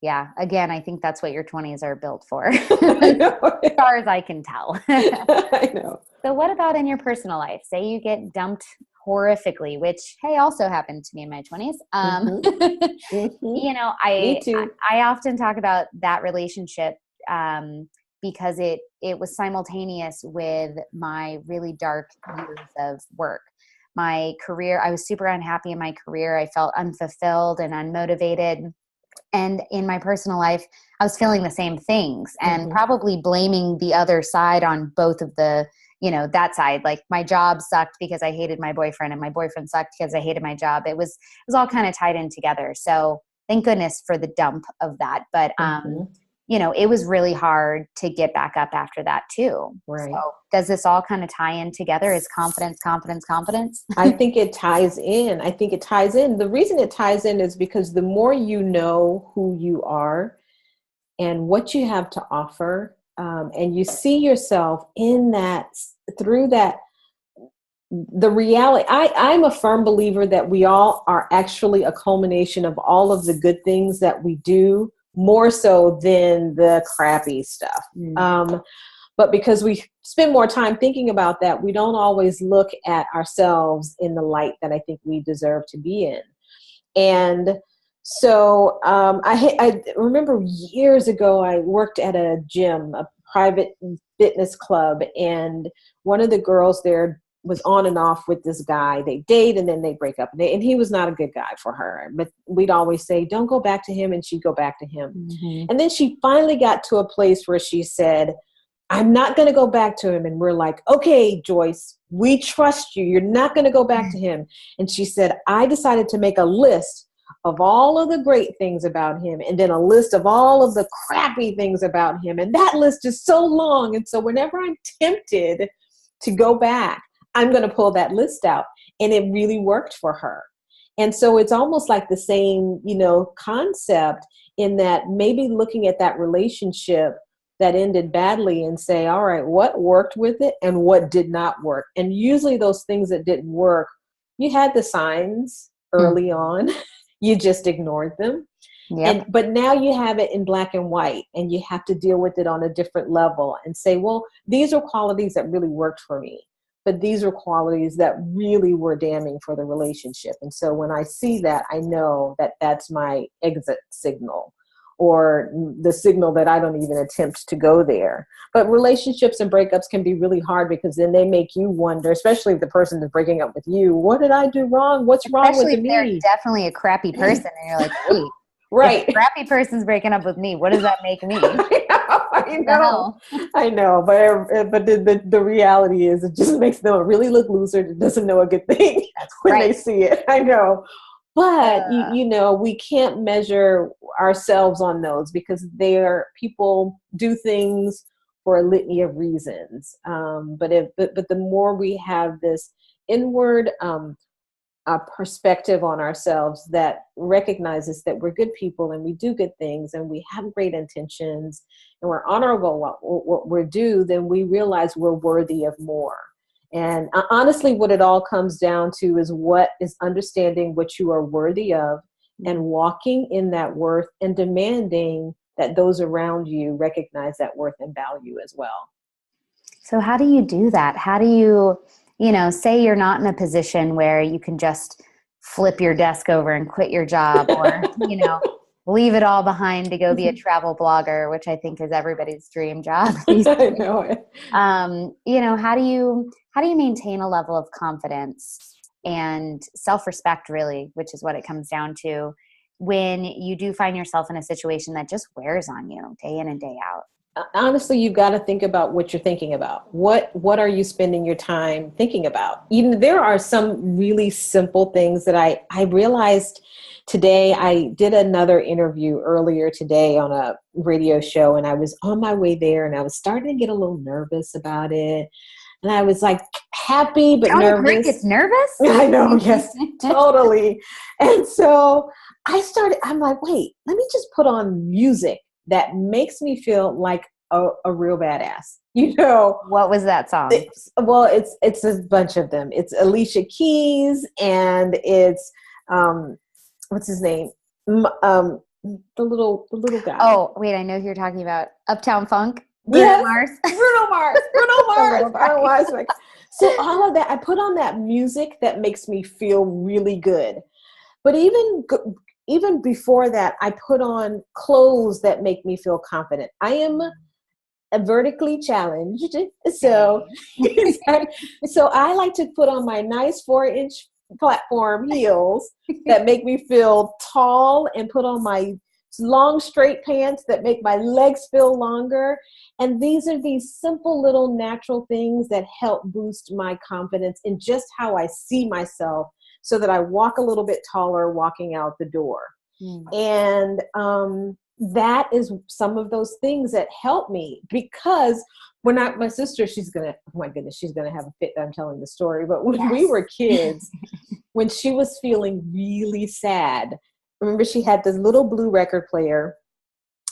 [SPEAKER 1] Yeah. Again, I think that's what your 20s are built for.
[SPEAKER 2] I know.
[SPEAKER 1] As far as I can tell.
[SPEAKER 2] I know.
[SPEAKER 1] So what about in your personal life? Say you get dumped horrifically, which, hey, also happened to me in my 20s. You know,
[SPEAKER 2] Me too.
[SPEAKER 1] I often talk about that relationship because it was simultaneous with my really dark years of work. My career, I was super unhappy in my career. I felt unfulfilled and unmotivated. And in my personal life, I was feeling the same things and probably blaming the other side on both of the, you know, that side. Like my job sucked because I hated my boyfriend, and my boyfriend sucked because I hated my job. It was all kind of tied in together. So thank goodness for the dump of that. But, you know, it was really hard to get back up after that too.
[SPEAKER 2] Right.
[SPEAKER 1] So does this all kind of tie in together? Is confidence?
[SPEAKER 2] I think it ties in. The reason it ties in is because the more you know who you are and what you have to offer, and you see yourself in that, through that, the reality. I'm a firm believer that we all are actually a culmination of all of the good things that we do, more so than the crappy stuff. But because we spend more time thinking about that, we don't always look at ourselves in the light that I think we deserve to be in. And so I remember years ago, I worked at a gym, a private fitness club, and one of the girls there was on and off with this guy. They date and then they break up, and he was not a good guy for her. But we'd always say, don't go back to him, and she'd go back to him. And then she finally got to a place where she said, I'm not going to go back to him. And we're like, okay, Joyce, we trust you. You're not going to go back to him. And she said, I decided to make a list of all of the great things about him, and then a list of all of the crappy things about him. And that list is so long. And so whenever I'm tempted to go back, I'm going to pull that list out. And it really worked for her. And so it's almost like the same, you know, concept, in that maybe looking at that relationship that ended badly and say, all right, what worked with it and what did not work? And usually those things that didn't work, you had the signs early on, you just ignored them. But now you have it in black and white, and you have to deal with it on a different level and say, well, these are qualities that really worked for me, but these are qualities that really were damning for the relationship. And so when I see that, I know that that's my exit signal, or the signal that I don't even attempt to go there. But relationships and breakups can be really hard, because then they make you wonder, especially if the person is breaking up with you, what did I do wrong? What's wrong with me?
[SPEAKER 1] Especially if they're definitely a crappy person, and you're like, wait,
[SPEAKER 2] right.
[SPEAKER 1] If a crappy person's breaking up with me, what does that make me?
[SPEAKER 2] I know. But the reality is, it just makes them really look loser that doesn't know a good thing when they see it. I know. But, you know, we can't measure ourselves on those, because people do things for a litany of reasons. But the more we have this inward perspective on ourselves that recognizes that we're good people and we do good things and we have great intentions and we're honorable what we do, then we realize we're worthy of more. And honestly, what it all comes down to is understanding what you are worthy of, and walking in that worth, and demanding that those around you recognize that worth and value as well.
[SPEAKER 1] So how do you do that? How do you, say you're not in a position where you can just flip your desk over and quit your job, or, leave it all behind to go be a travel blogger, which I think is everybody's dream job.
[SPEAKER 2] I know it.
[SPEAKER 1] How do you maintain a level of confidence and self-respect, really, which is what it comes down to, when you do find yourself in a situation that just wears on you day in and day out?
[SPEAKER 2] Honestly, you've got to think about what you're thinking about. What are you spending your time thinking about? Even there are some really simple things that I realized today. I did another interview earlier today on a radio show, and I was on my way there, and I was starting to get a little nervous about it. And I was like happy but
[SPEAKER 1] Toni
[SPEAKER 2] nervous.
[SPEAKER 1] Purry gets nervous?
[SPEAKER 2] I know, yes, totally. And so I'm like, wait, let me just put on music that makes me feel like a real badass.
[SPEAKER 1] What was that song?
[SPEAKER 2] It's a bunch of them. It's Alicia Keys, and it's what's his name? The little guy.
[SPEAKER 1] Oh, wait, I know who you're talking about. Uptown Funk?
[SPEAKER 2] Yes.
[SPEAKER 1] Bruno Mars.
[SPEAKER 2] Bruno Mars. So all of that, I put on that music that makes me feel really good. But even before that, I put on clothes that make me feel confident. I am vertically challenged, so so I like to put on my nice 4-inch platform heels that make me feel tall, and put on my long straight pants that make my legs feel longer. And these are these simple little natural things that help boost my confidence in just how I see myself, so that I walk a little bit taller walking out the door. And that is some of those things that help me, because my sister, she's gonna have a fit that I'm telling the story, but when we were kids, when she was feeling really sad, remember, she had this little blue record player,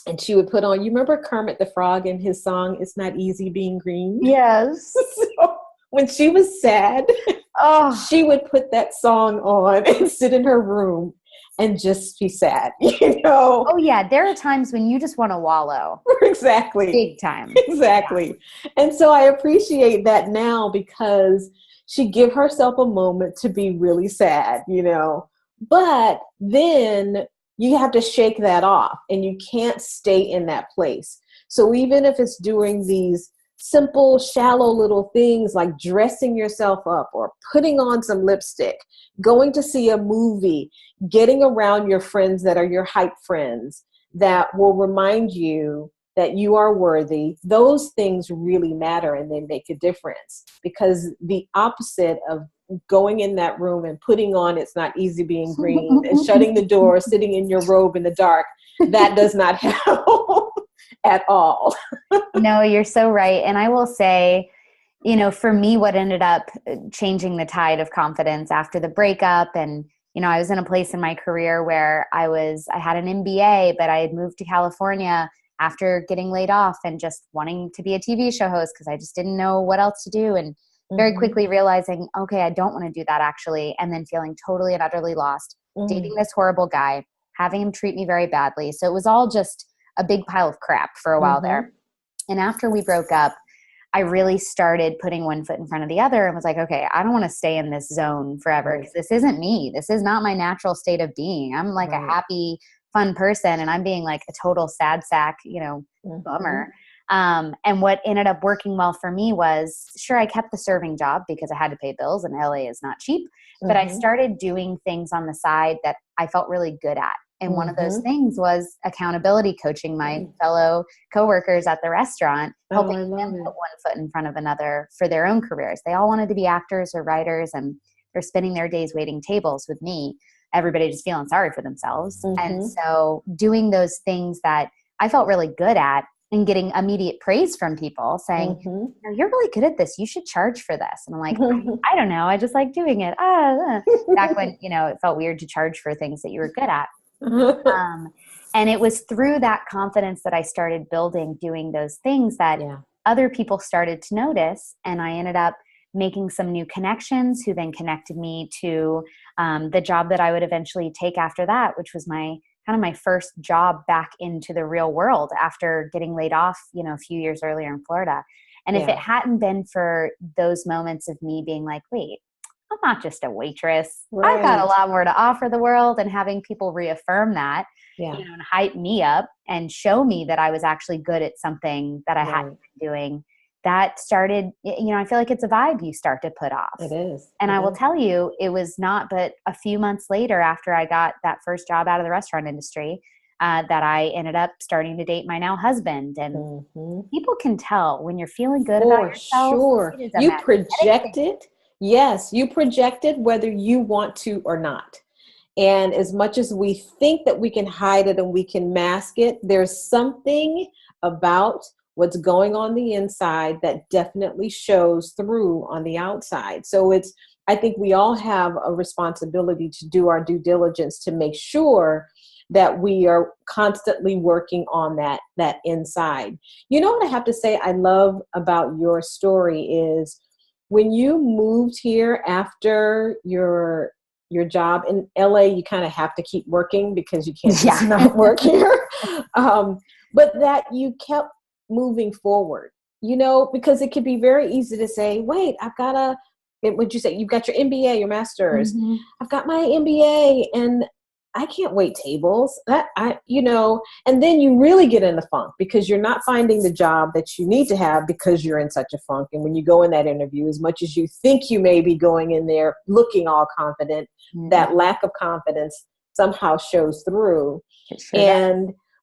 [SPEAKER 2] and she would put on, you remember Kermit the Frog and his song, It's Not Easy Being Green?
[SPEAKER 1] Yes.
[SPEAKER 2] So when she was sad, she would put that song on and sit in her room and just be sad, Oh,
[SPEAKER 1] yeah. There are times when you just want to wallow.
[SPEAKER 2] Exactly.
[SPEAKER 1] Big time.
[SPEAKER 2] Exactly. Yeah. And so I appreciate that now, because she give herself a moment to be really sad, But then you have to shake that off, and you can't stay in that place. So even if it's doing these simple, shallow little things like dressing yourself up or putting on some lipstick, going to see a movie, getting around your friends that are your hype friends that will remind you that you are worthy, those things really matter, and they make a difference. Because the opposite of going in that room and putting on It's Not Easy Being Green and shutting the door, sitting in your robe in the dark, that does not help at all.
[SPEAKER 1] No, you're so right. And I will say, for me, what ended up changing the tide of confidence after the breakup, and, I was in a place in my career where I had an MBA, but I had moved to California after getting laid off and just wanting to be a TV show host because I just didn't know what else to do. And very quickly realizing, okay, I don't want to do that actually. And then feeling totally and utterly lost, dating this horrible guy, having him treat me very badly. So it was all just a big pile of crap for a while there. And after we broke up, I really started putting one foot in front of the other and was like, okay, I don't want to stay in this zone forever, because this isn't me. This is not my natural state of being. I'm like a happy, fun person, and I'm being like a total sad sack, bummer. And what ended up working well for me was, sure, I kept the serving job because I had to pay bills, and LA is not cheap, but I started doing things on the side that I felt really good at. And one of those things was accountability coaching my fellow coworkers at the restaurant, helping them put one foot in front of another for their own careers. They all wanted to be actors or writers, and they're spending their days waiting tables with me. Everybody just feeling sorry for themselves. And so doing those things that I felt really good at, and getting immediate praise from people saying, you're really good at this. You should charge for this. And I'm like, I don't know. I just like doing it. Back when, it felt weird to charge for things that you were good at. And it was through that confidence that I started building, doing those things, that other people started to notice. And I ended up making some new connections who then connected me to the job that I would eventually take after that, which was my first job back into the real world after getting laid off, a few years earlier in Florida. And if it hadn't been for those moments of me being like, wait, I'm not just a waitress. I've got a lot more to offer the world, and having people reaffirm that, and hype me up and show me that I was actually good at something that I hadn't been doing, that started, I feel like it's a vibe you start to put off.
[SPEAKER 2] It is.
[SPEAKER 1] And I will tell you, it was not but a few months later, after I got that first job out of the restaurant industry, that I ended up starting to date my now husband. And people can tell when you're feeling good about yourself.
[SPEAKER 2] Sure. You project it. Yes, you project it whether you want to or not. And as much as we think that we can hide it and we can mask it, there's something about what's going on the inside that definitely shows through on the outside. So I think we all have a responsibility to do our due diligence to make sure that we are constantly working on that inside. You know what I have to say I love about your story is when you moved here after your job in LA, you kind of have to keep working because you can't just not work here. But that you kept moving forward, because it could be very easy to say, wait, would you say you've got your MBA, your master's? Mm-hmm. I've got my MBA and I can't wait tables and then you really get in the funk because you're not finding the job that you need to have because you're in such a funk. And when you go in that interview, as much as you think you may be going in there looking all confident, that lack of confidence somehow shows through.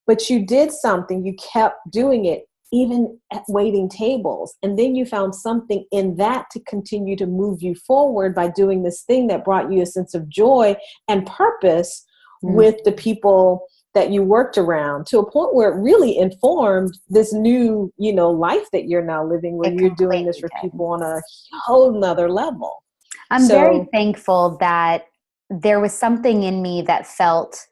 [SPEAKER 2] But you did something, you kept doing it, even at waiting tables. And then you found something in that to continue to move you forward by doing this thing that brought you a sense of joy and purpose with the people that you worked around, to a point where it really informed this new, life that you're now living, where you're doing this for people on a whole nother level.
[SPEAKER 1] I'm very thankful that there was something in me that felt,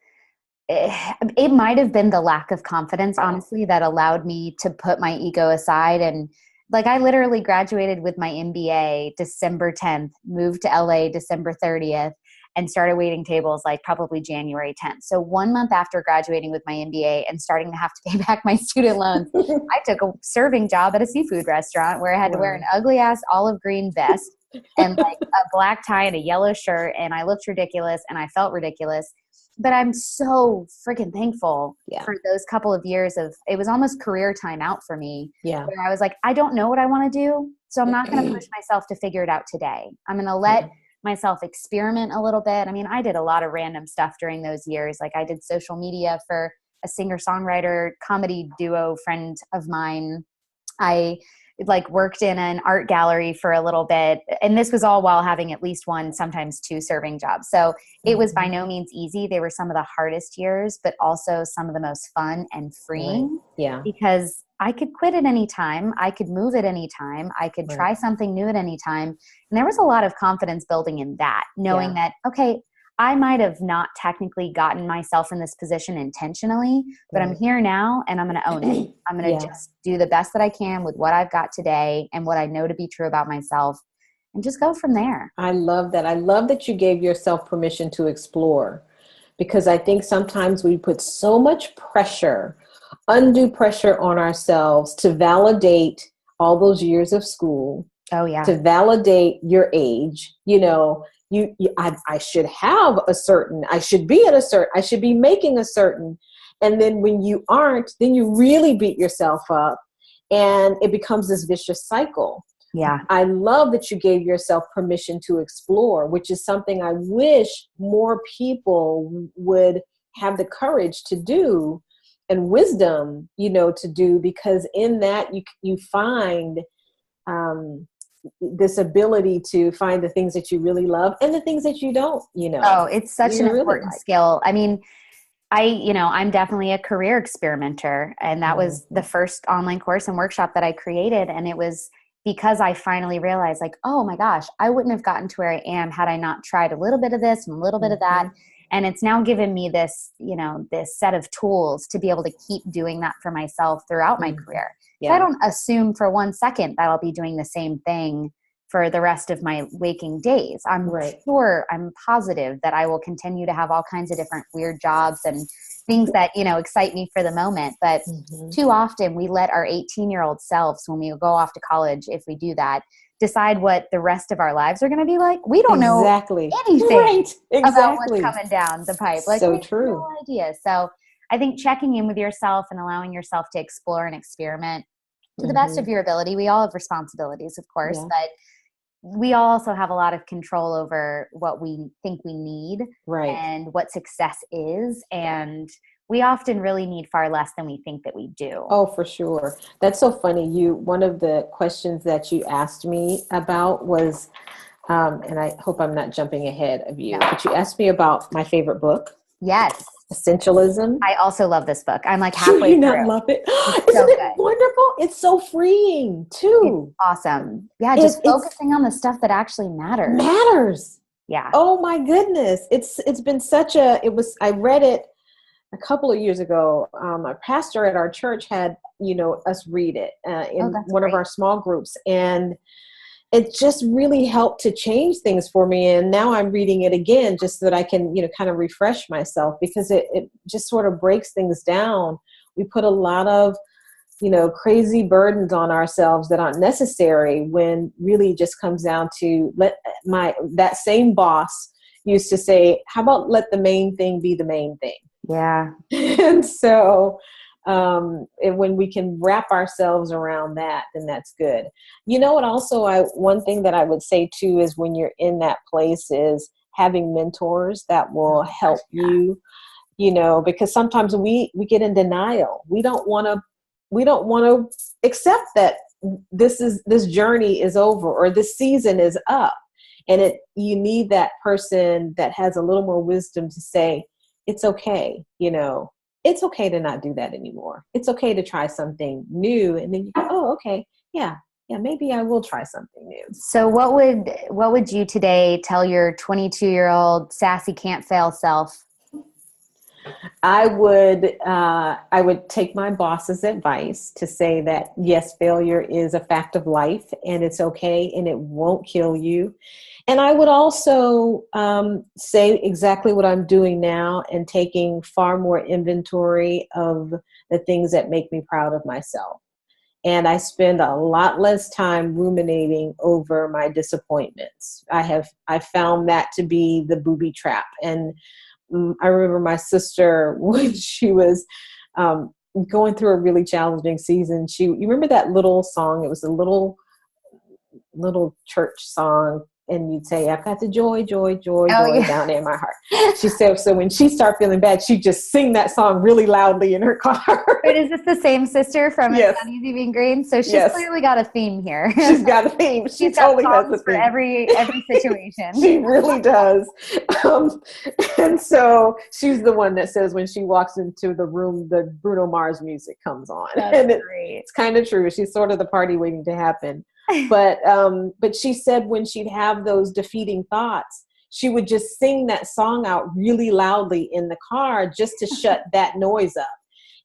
[SPEAKER 1] it might have been the lack of confidence, honestly, that allowed me to put my ego aside. And I literally graduated with my MBA December 10th, moved to LA December 30th, and started waiting tables probably January 10th. So 1 month after graduating with my MBA and starting to have to pay back my student loans, I took a serving job at a seafood restaurant where I had to wear an ugly ass olive green vest and a black tie and a yellow shirt. And I looked ridiculous and I felt ridiculous. But I'm so freaking thankful for those couple of years it was almost career time out for me. Yeah. Where I was like, I don't know what I want to do. So I'm not going to push myself to figure it out today. I'm going to let myself experiment a little bit. I mean, I did a lot of random stuff during those years. I did social media for a singer-songwriter comedy duo friend of mine. I worked in an art gallery for a little bit. And this was all while having at least one, sometimes two serving jobs. So it was by no means easy. They were some of the hardest years, but also some of the most fun and freeing. Right. Yeah. Because I could quit at any time. I could move at any time. I could try something new at any time. And there was a lot of confidence building in that, knowing that, okay, I might have not technically gotten myself in this position intentionally, but I'm here now and I'm going to own it. I'm going to just do the best that I can with what I've got today and what I know to be true about myself and just go from there.
[SPEAKER 2] I love that. I love that you gave yourself permission to explore, because I think sometimes we put so much pressure, undue pressure on ourselves to validate all those years of school.
[SPEAKER 1] Oh yeah.
[SPEAKER 2] To validate your age, I should have a certain, I should be at a certain, I should be making a certain. And then when you aren't, then you really beat yourself up and it becomes this vicious cycle.
[SPEAKER 1] Yeah.
[SPEAKER 2] I love that you gave yourself permission to explore, which is something I wish more people would have the courage to do and wisdom, to do, because in that you find, this ability to find the things that you really love and the things that you don't,
[SPEAKER 1] Oh, it's such an important skill. I mean, I'm definitely a career experimenter, and that was the first online course and workshop that I created. And it was because I finally realized oh my gosh, I wouldn't have gotten to where I am had I not tried a little bit of this and a little bit of that. And it's now given me this, this set of tools to be able to keep doing that for myself throughout my career. Yeah. I don't assume for 1 second that I'll be doing the same thing for the rest of my waking days. I'm sure, I'm positive that I will continue to have all kinds of different weird jobs and things that, excite me for the moment. But too often we let our 18-year-old selves, when we go off to college, if we do that, decide what the rest of our lives are going to be like. We don't know anything about what's coming down the pipe. We have no idea. So I think checking in with yourself and allowing yourself to explore and experiment to the best of your ability. We all have responsibilities, of course, but we all also have a lot of control over what we think we need and what success is. And we often really need far less than we think that we do.
[SPEAKER 2] Oh, for sure. That's so funny. One of the questions that you asked me about was, and I hope I'm not jumping ahead of you, but you asked me about my favorite book.
[SPEAKER 1] Yes.
[SPEAKER 2] Essentialism.
[SPEAKER 1] I also love this book. I'm like
[SPEAKER 2] Do
[SPEAKER 1] halfway
[SPEAKER 2] you
[SPEAKER 1] through.
[SPEAKER 2] not love it?
[SPEAKER 1] It's so
[SPEAKER 2] Isn't it
[SPEAKER 1] good.
[SPEAKER 2] wonderful? It's so freeing too.
[SPEAKER 1] It's awesome. Yeah, just focusing on the stuff that actually matters. Yeah.
[SPEAKER 2] Oh my goodness. It's been such I read it a couple of years ago. A pastor at our church had, us read it in one of our small groups. And it just really helped to change things for me. And now I'm reading it again just so that I can, kind of refresh myself, because it just sort of breaks things down. We put a lot of, crazy burdens on ourselves that aren't necessary, when really just comes down to that same boss used to say, how about let the main thing be the main thing?
[SPEAKER 1] Yeah.
[SPEAKER 2] And so and when we can wrap ourselves around that, then that's good. What also one thing that I would say too is, when you're in that place, is having mentors that will help you, because sometimes we get in denial. We don't want to accept that this journey is over, or this season is up. And you need that person that has a little more wisdom to say, it's okay, it's okay to not do that anymore. It's okay to try something new. And then you go, oh, okay. Yeah, maybe I will try something new.
[SPEAKER 1] So what would you today tell your 22-year-old sassy can't fail self?
[SPEAKER 2] I would take my boss's advice to say that, yes, failure is a fact of life, and it's okay, and it won't kill you. And I would also say exactly what I'm doing now, and taking far more inventory of the things that make me proud of myself. And I spend a lot less time ruminating over my disappointments. I found that to be the booby trap. And I remember my sister, when she was going through a really challenging season, you remember that little song? It was a little church song. And you'd say, I've got the joy, joy, joy, joy down in my heart. She said, so when she started feeling bad, she'd just sing that song really loudly in her car.
[SPEAKER 1] But is this the same sister from It's Not Easy Being Green? So she's clearly got a theme here.
[SPEAKER 2] She's got a theme. She totally has a theme
[SPEAKER 1] for every situation.
[SPEAKER 2] She really does. And so she's the one that says, when she walks into the room, the Bruno Mars music comes on.
[SPEAKER 1] That's great.
[SPEAKER 2] It's kind of true. She's sort of the party waiting to happen. But she said, when she'd have those defeating thoughts, she would just sing that song out really loudly in the car, just to shut that noise up.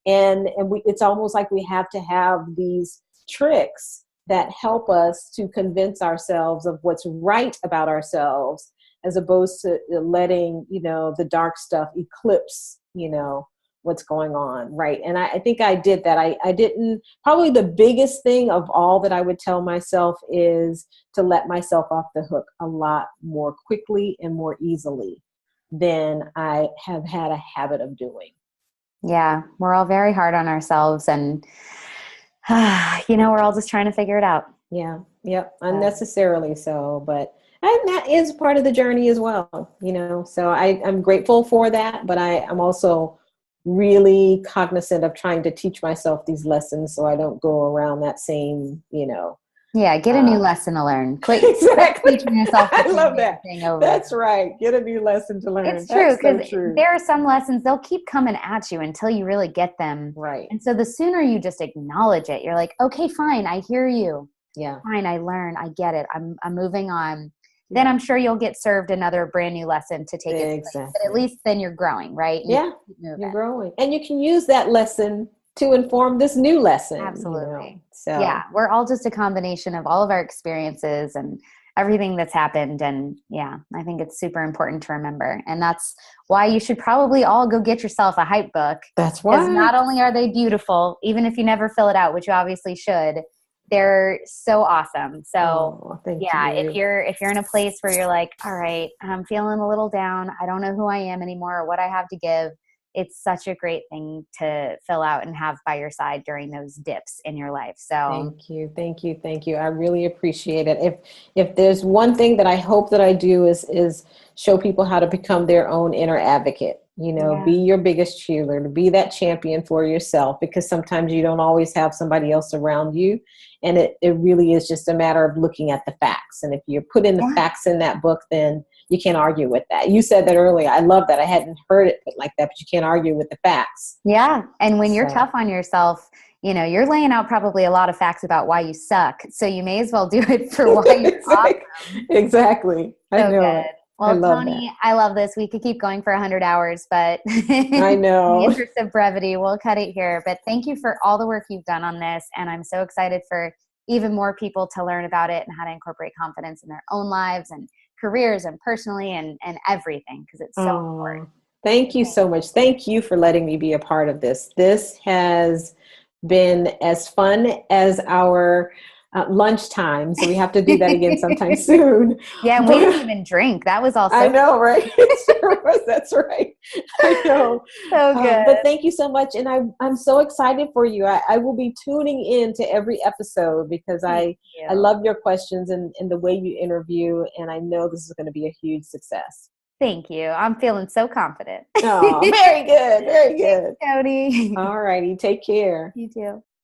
[SPEAKER 2] And it's almost like we have to have these tricks that help us to convince ourselves of what's right about ourselves, as opposed to letting, the dark stuff eclipse, what's going on. Right. And I think I did that. I didn't, probably the biggest thing of all that I would tell myself is to let myself off the hook a lot more quickly and more easily than I have had a habit of doing. Yeah.
[SPEAKER 1] We're all very hard on ourselves, and, we're all just trying to figure it out.
[SPEAKER 2] Yeah. Yep. Unnecessarily so, but that is part of the journey as well, so I'm grateful for that, but I'm also really cognizant of trying to teach myself these lessons, so I don't go around that same,
[SPEAKER 1] Yeah, get a new lesson to learn. Quit teaching yourself the
[SPEAKER 2] I love that.
[SPEAKER 1] thing over.
[SPEAKER 2] That's right. Get a new lesson to learn.
[SPEAKER 1] It's true, because there are some lessons, they'll keep coming at you until you really get them.
[SPEAKER 2] Right.
[SPEAKER 1] And so the sooner you just acknowledge it, you're like, okay, fine, I hear you.
[SPEAKER 2] Yeah.
[SPEAKER 1] Fine, I learn, I get it. I'm moving on. Then I'm sure you'll get served another brand new lesson to take it. Exactly. But at least then you're growing, right?
[SPEAKER 2] You're growing. And you can use that lesson to inform this new lesson.
[SPEAKER 1] Absolutely.
[SPEAKER 2] So
[SPEAKER 1] yeah, we're all just a combination of all of our experiences and everything that's happened. And I think it's super important to remember. And that's why you should probably all go get yourself a hype book.
[SPEAKER 2] That's why.
[SPEAKER 1] Because not only are they beautiful, even if you never fill it out, which you obviously should, they're so awesome. So if you're in a place where you're like, all right, I'm feeling a little down, I don't know who I am anymore or what I have to give, it's such a great thing to fill out and have by your side during those dips in your life. So
[SPEAKER 2] thank you. I really appreciate it. If there's one thing that I hope that I do is show people how to become their own inner advocate. Be your biggest cheerleader, be that champion for yourself, because sometimes you don't always have somebody else around you. And it really is just a matter of looking at the facts. And if you put in the facts in that book, then you can't argue with that. You said that earlier. I love that. I hadn't heard it put like that, but you can't argue with the facts.
[SPEAKER 1] Yeah. And when you're tough on yourself, you're laying out probably a lot of facts about why you suck. So you may as well do it for why you're awesome.
[SPEAKER 2] Exactly. I know
[SPEAKER 1] good.
[SPEAKER 2] it.
[SPEAKER 1] Well, Toni, I love this. We could keep going for 100 hours, but
[SPEAKER 2] I know.
[SPEAKER 1] in the interest of brevity, we'll cut it here. But thank you for all the work you've done on this. And I'm so excited for even more people to learn about it and how to incorporate confidence in their own lives and careers and personally and everything, because it's so important.
[SPEAKER 2] Thank you so much. Thank you for letting me be a part of this. This has been as fun as our lunchtime, so we have to do that again sometime soon.
[SPEAKER 1] Yeah, and we didn't even drink. That was also
[SPEAKER 2] I know, right? It sure was. That's right. I know.
[SPEAKER 1] So good.
[SPEAKER 2] But thank you so much, and I'm so excited for you. I will be tuning in to every episode because I love your questions and the way you interview, and I know this is going to be a huge success.
[SPEAKER 1] Thank you. I'm feeling so confident.
[SPEAKER 2] Oh, very good. Very good.
[SPEAKER 1] Thanks, Toni.
[SPEAKER 2] All righty. Take care.
[SPEAKER 1] You too.